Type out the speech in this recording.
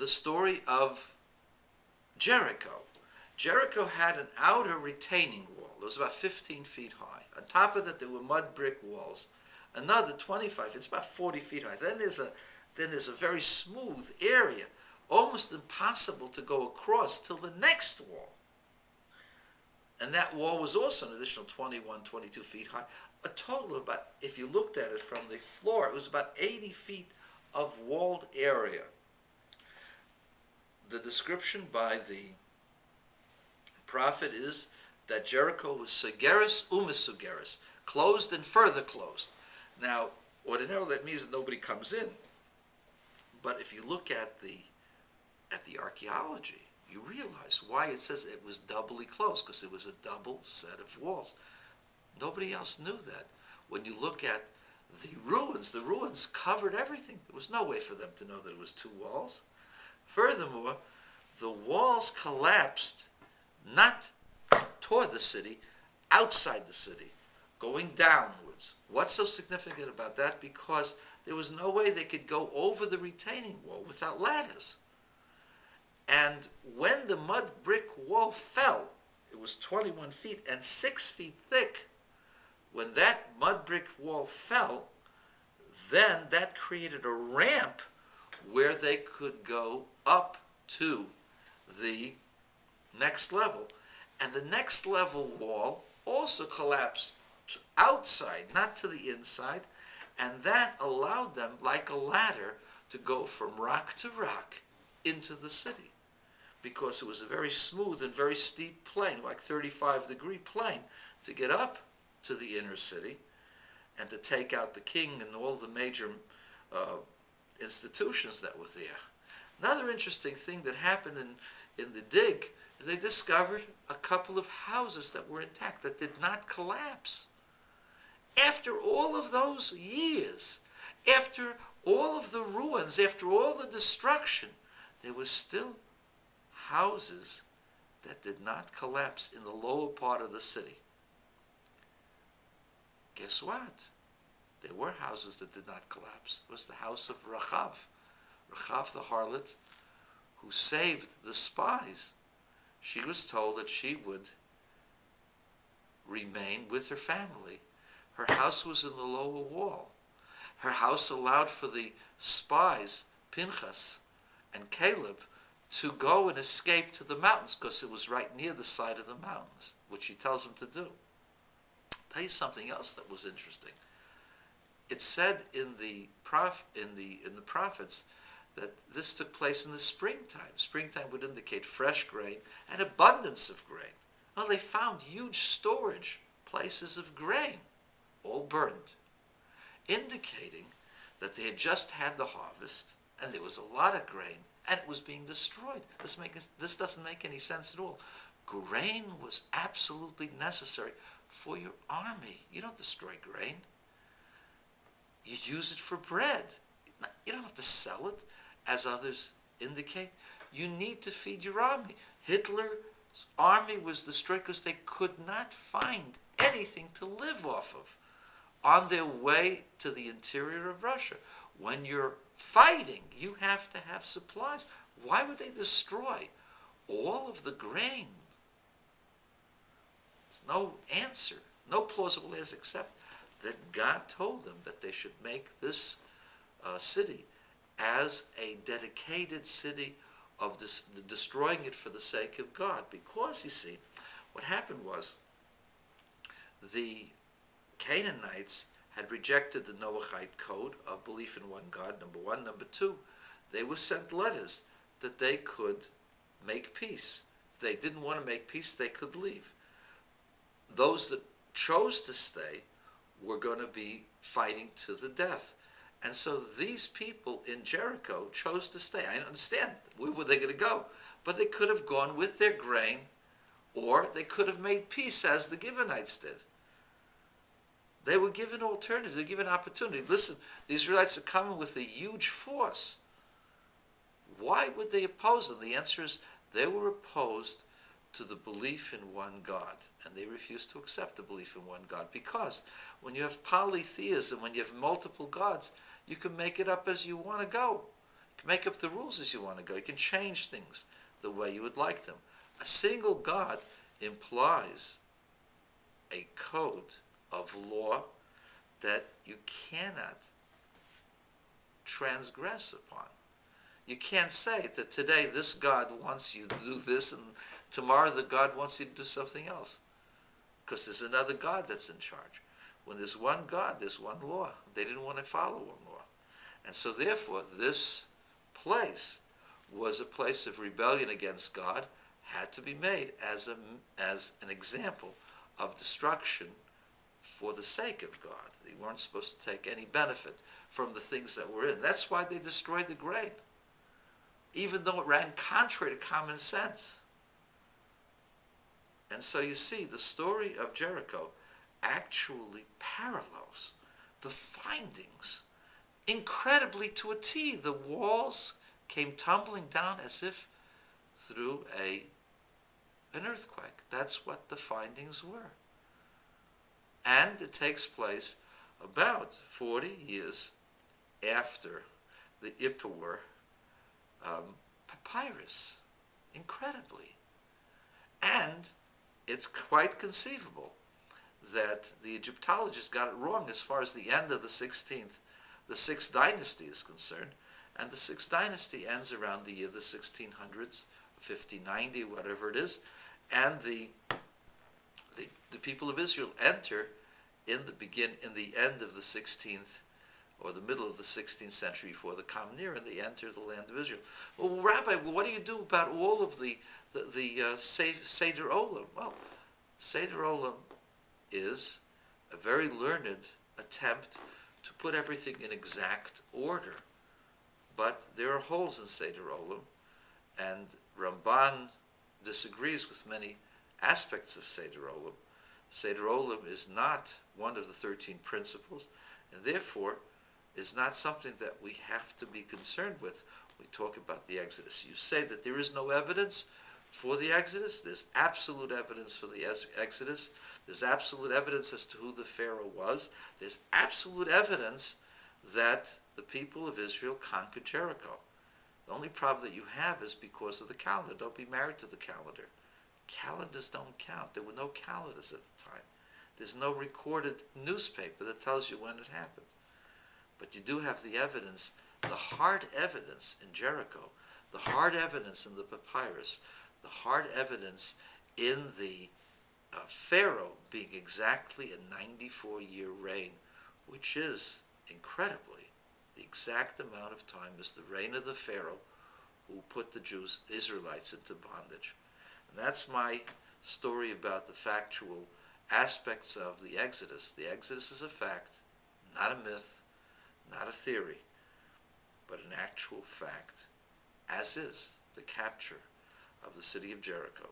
the story of Jericho. Jericho had an outer retaining wall. It was about 15 feet high. On top of that, there were mud brick walls. Another 25 feet. It's about 40 feet high. Then there's a very smooth area, almost impossible to go across till the next wall. And that wall was also an additional 21, 22 feet high. A total of about, if you looked at it from the floor, it was about 80 feet of walled area. The description by the prophet is that Jericho was segeris umisugeris, closed and further closed. Now, ordinarily that means that nobody comes in. But if you look at the archaeology, you realize why it says it was doubly closed, because it was a double set of walls. Nobody else knew that. When you look at the ruins covered everything. There was no way for them to know that it was two walls. Furthermore, the walls collapsed not toward the city, outside the city, going downwards. What's so significant about that? Because there was no way they could go over the retaining wall without ladders. And when the mud brick wall fell, it was 21 feet and 6 feet thick. When that mud brick wall fell, then that created a ramp where they could go up to the next level. And the next level wall also collapsed outside, not to the inside, and that allowed them, like a ladder, to go from rock to rock into the city, because it was a very smooth and very steep plane, like 35-degree plane, to get up to the inner city and to take out the king and all the major institutions that were there. Another interesting thing that happened in the dig is they discovered a couple of houses that were intact, that did not collapse. After all of those years, after all of the ruins, after all the destruction, there were still houses that did not collapse in the lower part of the city. Guess what? There were houses that did not collapse. It was the house of Rachav. Rachav the harlot, who saved the spies. She was told that she would remain with her family. Her house was in the lower wall. Her house allowed for the spies, Pinchas and Caleb, to go and escape to the mountains, because it was right near the side of the mountains, which she tells them to do. I'll tell you something else that was interesting. It said in the prophets that this took place in the springtime. Springtime would indicate fresh grain and abundance of grain. Well, they found huge storage places of grain, all burned, indicating that they had just had the harvest and there was a lot of grain and it was being destroyed. This doesn't make any sense at all. Grain was absolutely necessary for your army. You don't destroy grain. You use it for bread. You don't have to sell it, as others indicate. You need to feed your army. Hitler's army was destroyed because they could not find anything to live off of on their way to the interior of Russia. When you're fighting, you have to have supplies. Why would they destroy all of the grain? There's no answer, no plausible answer, except that God told them that they should make this city as a dedicated city of destroying it for the sake of God. Because, you see, what happened was the Canaanites had rejected the Noahide code of belief in one God, number one. Number two, they were sent letters that they could make peace. If they didn't want to make peace, they could leave. Those that chose to stay were going to be fighting to the death. And so these people in Jericho chose to stay. I understand, where were they going to go? But they could have gone with their grain, or they could have made peace as the Gibeonites did. They were given alternatives, they were given opportunity. Listen, the Israelites are coming with a huge force. Why would they oppose them? The answer is they were opposed to the belief in one God, and they refused to accept the belief in one God, because when you have polytheism, when you have multiple gods, you can make it up as you want to go. You can make up the rules as you want to go. You can change things the way you would like them. A single God implies a code of law that you cannot transgress upon. You can't say that today this God wants you to do this and tomorrow the God wants you to do something else. Because there's another God that's in charge. When there's one God, there's one law. They didn't want to follow one law. And so therefore, this place was a place of rebellion against God, had to be made as an example of destruction for the sake of God. They weren't supposed to take any benefit from the things that were in. That's why they destroyed the grain, even though it ran contrary to common sense. And so you see, the story of Jericho actually parallels the findings incredibly to a T. The walls came tumbling down as if through an earthquake. That's what the findings were. And it takes place about 40 years after the Ipuwer papyrus, incredibly. And it's quite conceivable that the Egyptologists got it wrong as far as the end of the 6th dynasty is concerned. And the 6th dynasty ends around the year the 1600s, 1590, whatever it is. And the people of Israel enter in the end of the 16th or the middle of the 16th century before the Common Era, and they enter the land of Israel. Well, Rabbi, what do you do about all of the Seder Olam? Well, Seder Olam is a very learned attempt to put everything in exact order. But there are holes in Seder Olam, and Ramban disagrees with many aspects of Seder Olam. Seder Olam is not one of the 13 principles, and therefore is not something that we have to be concerned with. We talk about the Exodus. You say that there is no evidence for the Exodus. There's absolute evidence for the Exodus. There's absolute evidence as to who the Pharaoh was. There's absolute evidence that the people of Israel conquered Jericho. The only problem that you have is because of the calendar. Don't be married to the calendar. Calendars don't count. There were no calendars at the time. There's no recorded newspaper that tells you when it happened. But you do have the evidence, the hard evidence in Jericho, the hard evidence in the papyrus, the hard evidence in the Pharaoh being exactly a 94-year reign, which is incredibly the exact amount of time as the reign of the Pharaoh who put the Israelites into bondage. And that's my story about the factual aspects of the Exodus. The Exodus is a fact, not a myth, not a theory, but an actual fact, as is the capture of the city of Jericho.